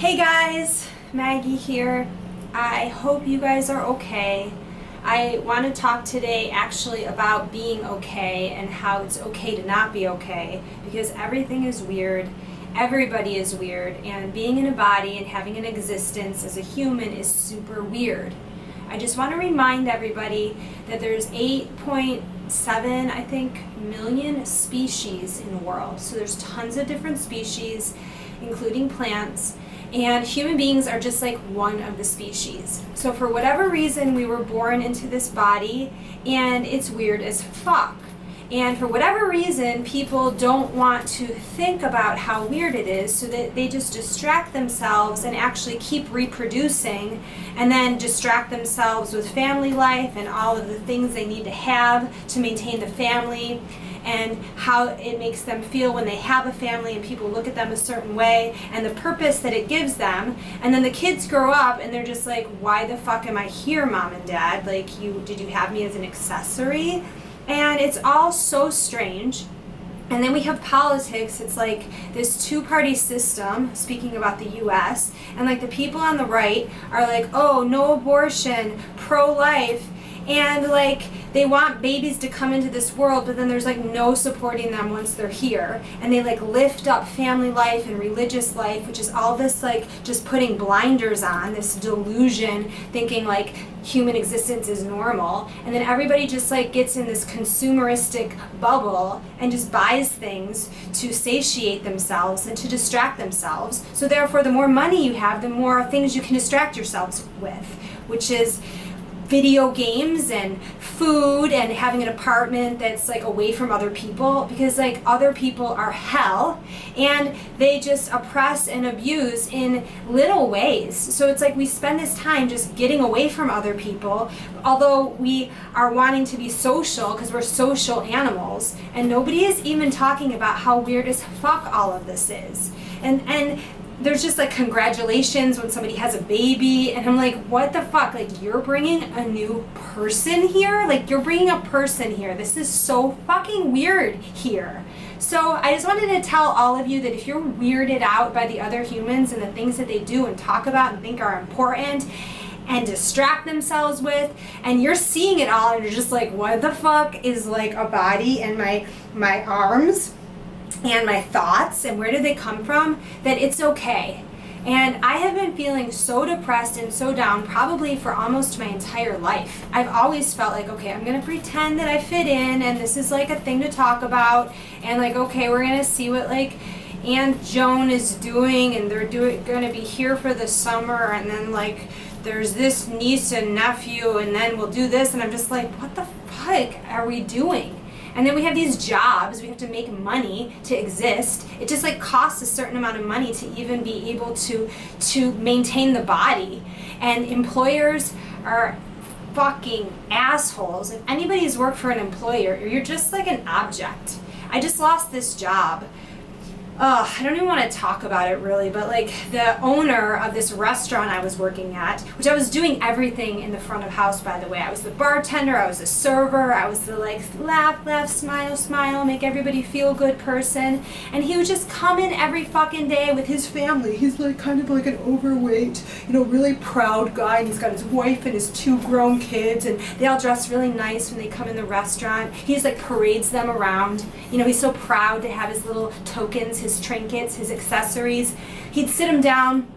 Hey guys, Maggie here. I hope you guys are okay. I want to talk today actually about being okay and how it's okay to not be okay because everything is weird, everybody is weird, and being in a body and having an existence as a human is super weird. I just want to remind everybody that there's 8.7, I think, million species in the world. So there's tons of different species, including plants. And human beings are just like one of the species. So for whatever reason, we were born into this body and it's weird as fuck. And for whatever reason, people don't want to think about how weird it is, so that they just distract themselves and actually keep reproducing and then distract themselves with family life and all of the things they need to have to maintain the family, and how it makes them feel when they have a family and people look at them a certain way and the purpose that it gives them. And then the kids grow up and they're just like, why the fuck am I here, mom and dad? Like, did you have me as an accessory? And it's all so strange. And then we have politics. It's like this two-party system, speaking about the US, and like the people on the right are like, oh, no abortion, pro-life, and like they want babies to come into this world, but then there's like no supporting them once they're here. And they like lift up family life and religious life, which is all this like just putting blinders on, this delusion, thinking like human existence is normal. And then everybody just like gets in this consumeristic bubble and just buys things to satiate themselves and to distract themselves. So therefore, the more money you have, the more things you can distract yourselves with, which is video games and food and having an apartment that's like away from other people, because like other people are hell and they just oppress and abuse in little ways. So it's like we spend this time just getting away from other people, although we are wanting to be social because we're social animals, and nobody is even talking about how weird as fuck all of this is. And there's just like congratulations when somebody has a baby, and I'm like, what the fuck? Like, you're bringing a new person here? Like, you're bringing a person here. This is so fucking weird here. So I just wanted to tell all of you that if you're weirded out by the other humans and the things that they do and talk about and think are important and distract themselves with, and you're seeing it all and you're just like, what the fuck is like a body and my arms and my thoughts, and where do they come from, that it's okay. And I have been feeling so depressed and so down probably for almost my entire life. I've always felt like, okay, I'm gonna pretend that I fit in and this is like a thing to talk about, and like, okay, we're gonna see what like Aunt Joan is doing, and they're gonna be here for the summer, and then like there's this niece and nephew, and then we'll do this, and I'm just like, what the fuck are we doing? And then we have these jobs, we have to make money to exist. It just like costs a certain amount of money to even be able to maintain the body. And employers are fucking assholes. If anybody's worked for an employer, you're just like an object. I just lost this job. I don't even want to talk about it really, but like the owner of this restaurant I was working at, which I was doing everything in the front of house, by the way. I was the bartender, I was the server, I was the like laugh, smile, make everybody feel good person. And he would just come in every fucking day with his family. He's like kind of like an overweight, really proud guy. And he's got his wife and his 2 grown kids, and they all dress really nice when they come in the restaurant. He just like parades them around. He's so proud to have his little tokens, his trinkets, his accessories. He'd sit them down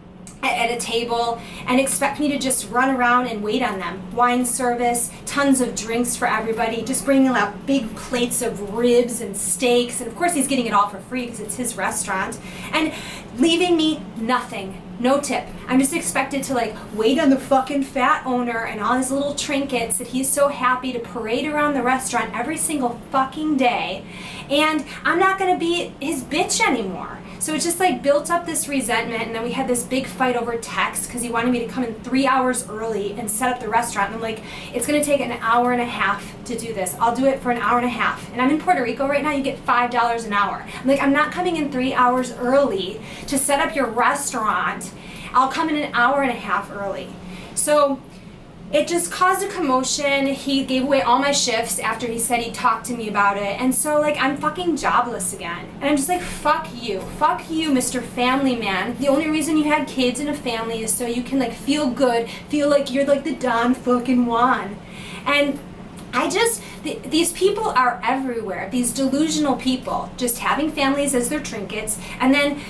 at a table and expect me to just run around and wait on them. Wine service, tons of drinks for everybody, just bringing out big plates of ribs and steaks, and of course he's getting it all for free because it's his restaurant, and leaving me nothing. No tip. I'm just expected to like wait on the fucking fat owner and all his little trinkets that he's so happy to parade around the restaurant every single fucking day. And I'm not gonna be his bitch anymore. So it just like built up this resentment, and then we had this big fight over text because he wanted me to come in 3 hours early and set up the restaurant. And I'm like, it's gonna take an hour and a half to do this. I'll do it for an hour and a half. And I'm in Puerto Rico right now, you get $5 an hour. I'm like, I'm not coming in 3 hours early to set up your restaurant. I'll come in an hour and a half early. So it just caused a commotion. He gave away all my shifts after he said he'd talk to me about it. And so, like, I'm fucking jobless again. And I'm just like, fuck you. Fuck you, Mr. Family Man. The only reason you had kids and a family is so you can, like, feel good, feel like you're, like, the Don fucking Juan. And these people are everywhere. These delusional people just having families as their trinkets. And then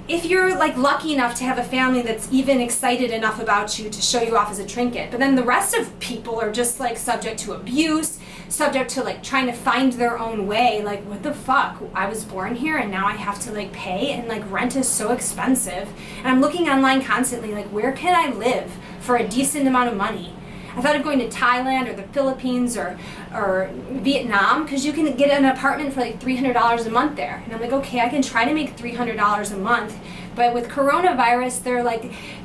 if you're like lucky enough to have a family that's even excited enough about you to show you off as a trinket, but then the rest of people are just like subject to abuse, subject to like trying to find their own way. Like, what the fuck? I was born here and now I have to like pay, and like rent is so expensive. And I'm looking online constantly, like, where can I live for a decent amount of money? I thought of going to Thailand or the Philippines or Vietnam, because you can get an apartment for like $300 a month there. And I'm like, okay, I can try to make $300 a month. But with coronavirus,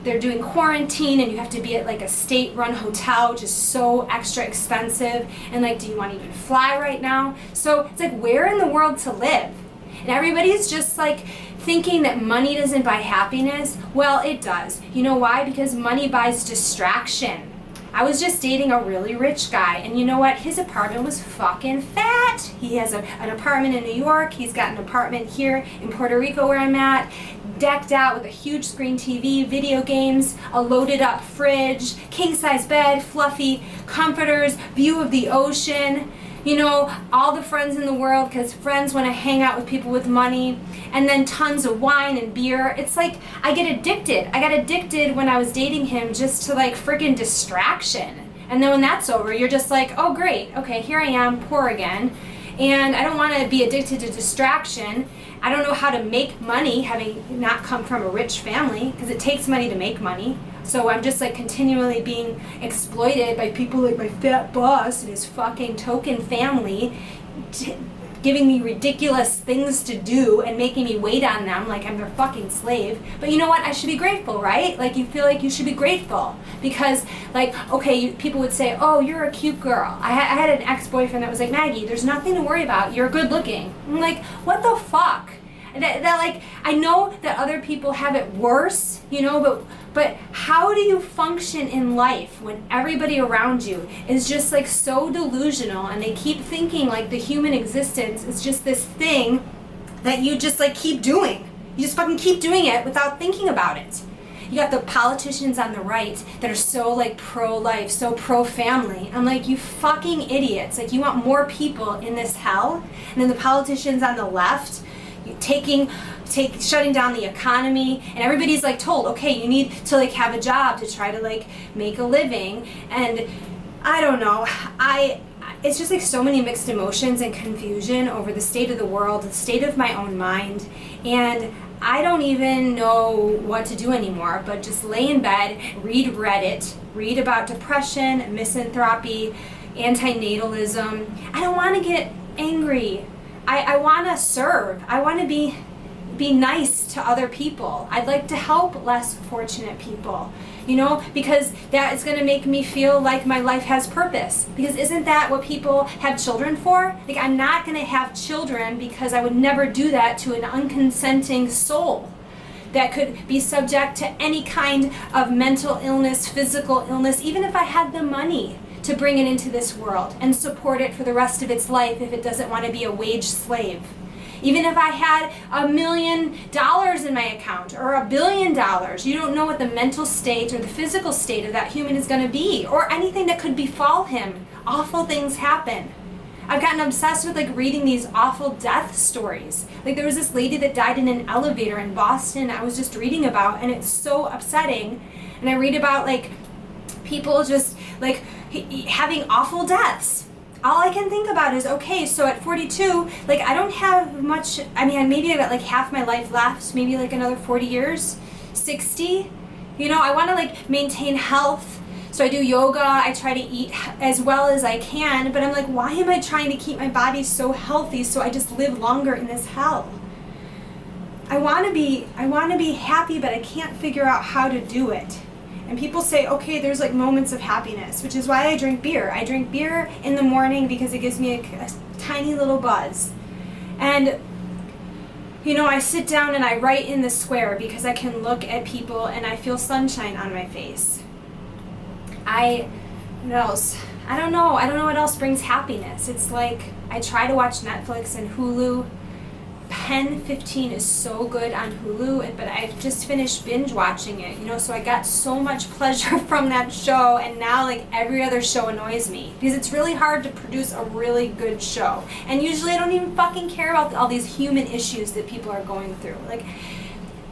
they're doing quarantine, and you have to be at like a state-run hotel, which is so extra expensive. And like, do you want to even fly right now? So it's like, where in the world to live? And everybody's just like thinking that money doesn't buy happiness. Well, it does. You know why? Because money buys distraction. I was just dating a really rich guy, and you know what? His apartment was fucking fat. He has an apartment in New York. He's got an apartment here in Puerto Rico where I'm at, decked out with a huge screen TV, video games, a loaded up fridge, king-size bed, fluffy comforters, view of the ocean. You know, all the friends in the world, because friends want to hang out with people with money, and then tons of wine and beer. It's like, I get addicted. I got addicted when I was dating him just to like freaking distraction. And then when that's over, you're just like, oh great, okay, here I am, poor again. And I don't want to be addicted to distraction. I don't know how to make money, having not come from a rich family, because it takes money to make money. So I'm just like continually being exploited by people like my fat boss and his fucking token family, giving me ridiculous things to do and making me wait on them like I'm their fucking slave. But you know what? I should be grateful, right? Like, you feel like you should be grateful because, like, okay, people would say, oh, you're a cute girl. I had an ex-boyfriend that was like, Maggie, there's nothing to worry about. You're good looking. I'm like, what the fuck? That like, I know that other people have it worse, you know, but how do you function in life when everybody around you is just like so delusional, and they keep thinking like the human existence is just this thing that you just like keep doing. You just fucking keep doing it without thinking about it. You got the politicians on the right that are so like pro-life, so pro-family. I'm like, you fucking idiots. Like, you want more people in this hell, and then the politicians on the left shutting down the economy, and everybody's like told, okay, you need to like have a job to try to like make a living. And I don't know, it's just like so many mixed emotions and confusion over the state of the world, the state of my own mind, and I don't even know what to do anymore but just lay in bed, read Reddit, read about depression, misanthropy, antinatalism. I don't want to get angry. I want to serve. I want to be nice to other people. I'd like to help less fortunate people, you know, because that is going to make me feel like my life has purpose. Because isn't that what people have children for? Like, I'm not going to have children because I would never do that to an unconsenting soul that could be subject to any kind of mental illness, physical illness, even if I had the money to bring it into this world and support it for the rest of its life if it doesn't want to be a wage slave. Even if I had $1 million in my account or $1 billion, you don't know what the mental state or the physical state of that human is going to be, or anything that could befall him. Awful things happen. I've gotten obsessed with like reading these awful death stories. Like, there was this lady that died in an elevator in Boston I was just reading about, and it's so upsetting. And I read about like people just like having awful deaths. All I can think about is, okay, so at 42, like, I don't have much. I mean, maybe I got like half my life left, maybe like another 40 years, 60. You know, I want to like maintain health. So I do yoga, I try to eat as well as I can, but I'm like, why am I trying to keep my body so healthy so I just live longer in this hell? I want to be happy, but I can't figure out how to do it. And people say, okay, there's like moments of happiness, which is why I drink beer. I drink beer in the morning because it gives me a tiny little buzz. And, you know, I sit down and I write in the square because I can look at people and I feel sunshine on my face. What else? I don't know. I don't know what else brings happiness. It's like I try to watch Netflix and Hulu. Pen 15 is so good on Hulu, but I've just finished binge watching it, so I got so much pleasure from that show, and now like every other show annoys me because it's really hard to produce a really good show. And usually I don't even fucking care about all these human issues that people are going through. Like,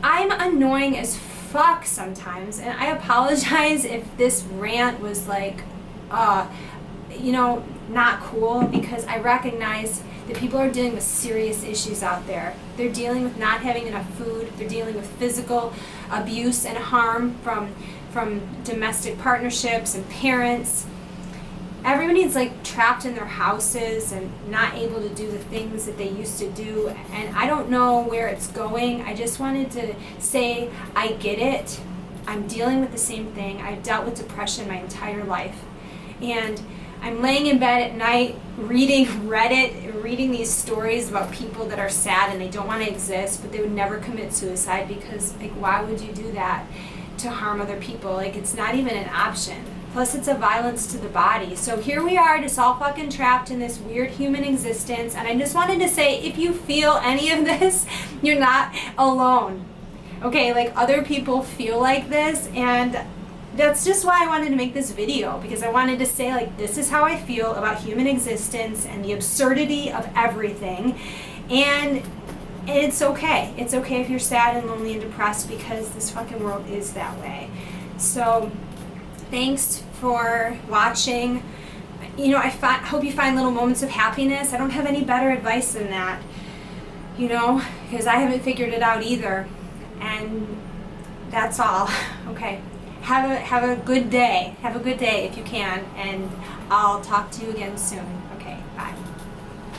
I'm annoying as fuck sometimes, and I apologize if this rant was like, not cool, because I recognize that people are dealing with serious issues out there. They're dealing with not having enough food. They're dealing with physical abuse and harm from domestic partnerships and parents. Everybody's like trapped in their houses and not able to do the things that they used to do, and I don't know where it's going. I just wanted to say I get it. I'm dealing with the same thing. I've dealt with depression my entire life, and I'm laying in bed at night reading Reddit, reading these stories about people that are sad and they don't want to exist, but they would never commit suicide because, like, why would you do that to harm other people? Like, it's not even an option. Plus, it's a violence to the body. So here we are, just all fucking trapped in this weird human existence. And I just wanted to say, if you feel any of this, you're not alone. Okay, like, other people feel like this, and that's just why I wanted to make this video, because I wanted to say, like, this is how I feel about human existence and the absurdity of everything. And it's okay. It's okay if you're sad and lonely and depressed, because this fucking world is that way. So thanks for watching. I hope you find little moments of happiness. I don't have any better advice than that, because I haven't figured it out either. And that's all. Okay. Have a good day. Have a good day if you can, and I'll talk to you again soon. Okay, bye.